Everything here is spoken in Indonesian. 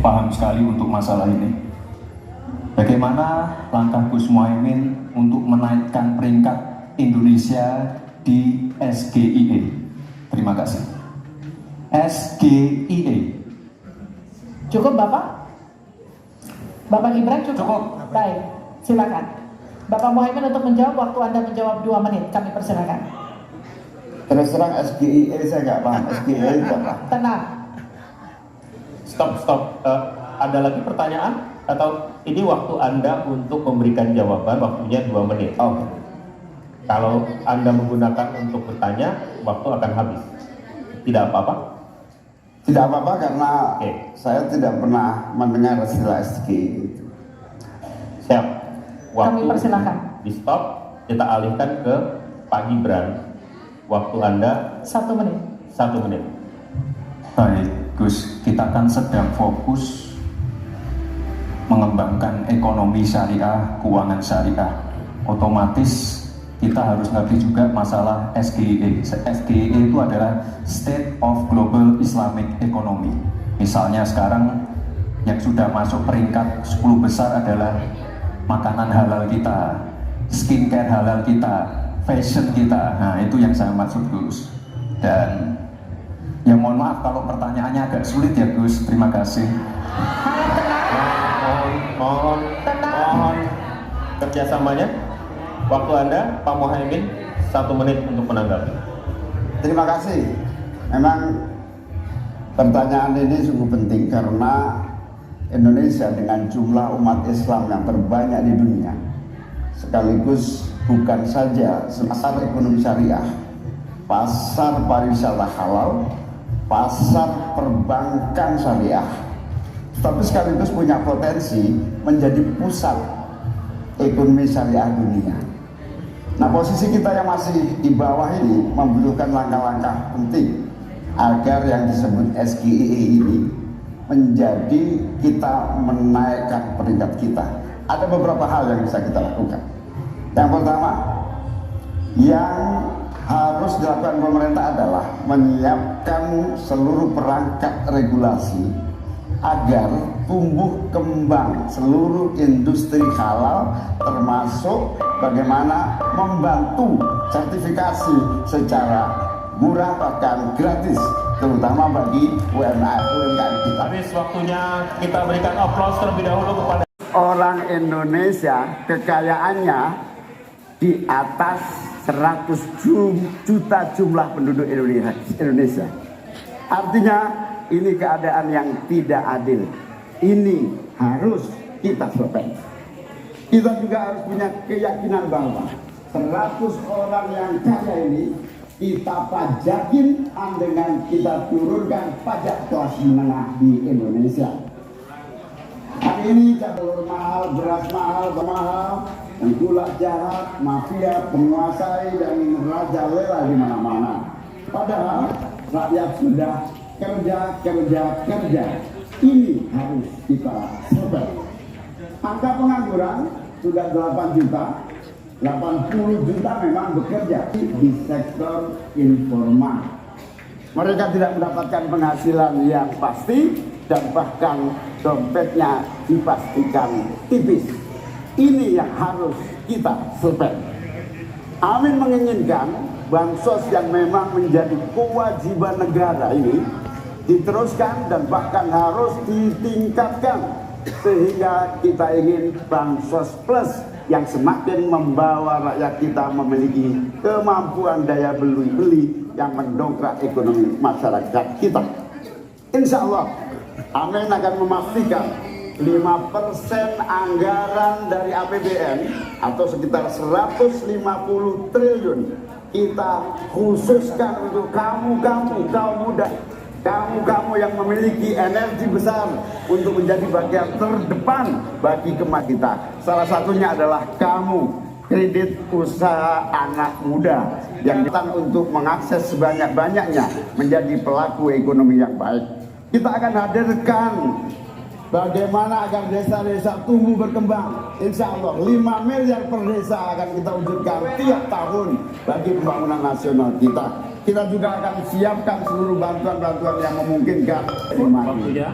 paham sekali untuk masalah ini. Bagaimana langkah Gus Muhaimin untuk menaikkan peringkat Indonesia di SGIE? Terima kasih. SGIE. Cukup Bapak? Bapak Gibran cukup? Cukup. Baik, silakan. Bapak Muhaimin untuk menjawab, waktu Anda menjawab 2 menit, kami persilakan. Terus terang SGIE saya nggak paham. SGIE itu apa? Tenang. Stop. Ada lagi pertanyaan? Atau ini waktu Anda untuk memberikan jawaban, waktunya 2 menit. Oh, Kalau Anda menggunakan untuk bertanya, waktu akan habis. Tidak apa-apa? tidak apa-apa karena Oke. saya tidak pernah mendengar istilah SGIE itu. Siap. Kami persilahkan. Di stop, kita alihkan ke Pak Gibran. Waktu Anda 1 menit. 1 menit. Baik, Gus, kita kan sedang fokus mengembangkan ekonomi syariah, keuangan syariah. Otomatis kita harus ngerti juga masalah SGIE. SGIE itu adalah State of Global Islamic Economy. Misalnya sekarang yang sudah masuk peringkat 10 besar adalah makanan halal kita, skincare halal kita, fashion kita. Nah, itu yang saya maksud, Gus. Dan ya mohon maaf kalau pertanyaannya agak sulit ya, Gus. Terima kasih. Mohon kerjasamanya. Waktu Anda, Pak Muhaimin, 1 menit untuk menanggapi. Terima kasih. Memang pertanyaan ini sungguh penting karena Indonesia dengan jumlah umat Islam yang terbanyak di dunia, sekaligus bukan saja pasar ekonomi syariah, pasar pariwisata halal, pasar perbankan syariah, tapi sekaligus punya potensi menjadi pusat ekonomi syariah dunia. Nah, posisi kita yang masih di bawah ini membutuhkan langkah-langkah penting agar yang disebut SGIE ini menjadi kita menaikkan peringkat kita. Ada beberapa hal yang bisa kita lakukan. Yang pertama, yang harus dilakukan pemerintah adalah menyiapkan seluruh perangkat regulasi agar tumbuh kembang seluruh industri halal, termasuk bagaimana membantu sertifikasi secara murah bahkan gratis, terutama bagi UMKM kita. Habis waktunya, kita berikan aplaus terlebih dahulu kepada Orang Indonesia kekayaannya di atas 100 juta jumlah penduduk Indonesia. Artinya ini keadaan yang tidak adil. Ini harus kita selesaikan. Kita juga harus punya keyakinan bahwa 100 orang yang kaya ini kita pajakin dengan kita turunkan pajak kelas menengah di Indonesia. Hari ini telur mahal, beras mahal, dan gula jahat, mafia, penguasai dan raja lela di mana-mana. Padahal rakyat sudah kerja. Ini harus kita selesai. Angka pengangguran sudah 8 juta. 80 juta memang bekerja di sektor informal. Mereka tidak mendapatkan penghasilan yang pasti dan bahkan dompetnya dipastikan tipis. Ini yang harus kita selesai. Amin menginginkan bansos yang memang menjadi kewajiban negara ini diteruskan dan bahkan harus ditingkatkan, sehingga kita ingin bansos plus yang semakin membawa rakyat kita memiliki kemampuan daya beli yang mendongkrak ekonomi masyarakat kita. Insya Allah, Amin akan memastikan 5% anggaran dari APBN atau sekitar 150 triliun kita khususkan untuk kaum muda, kamu yang memiliki energi besar untuk menjadi bagian terdepan bagi kemajuan kita. Salah satunya adalah kamu, kredit usaha anak muda yang datang untuk mengakses sebanyak-banyaknya menjadi pelaku ekonomi yang baik. Kita akan hadirkan bagaimana agar desa-desa tumbuh berkembang. Insya Allah 5 miliar per desa akan kita wujudkan tiap tahun bagi pembangunan nasional kita. Kita juga akan siapkan seluruh bantuan-bantuan yang memungkinkan. waktunya.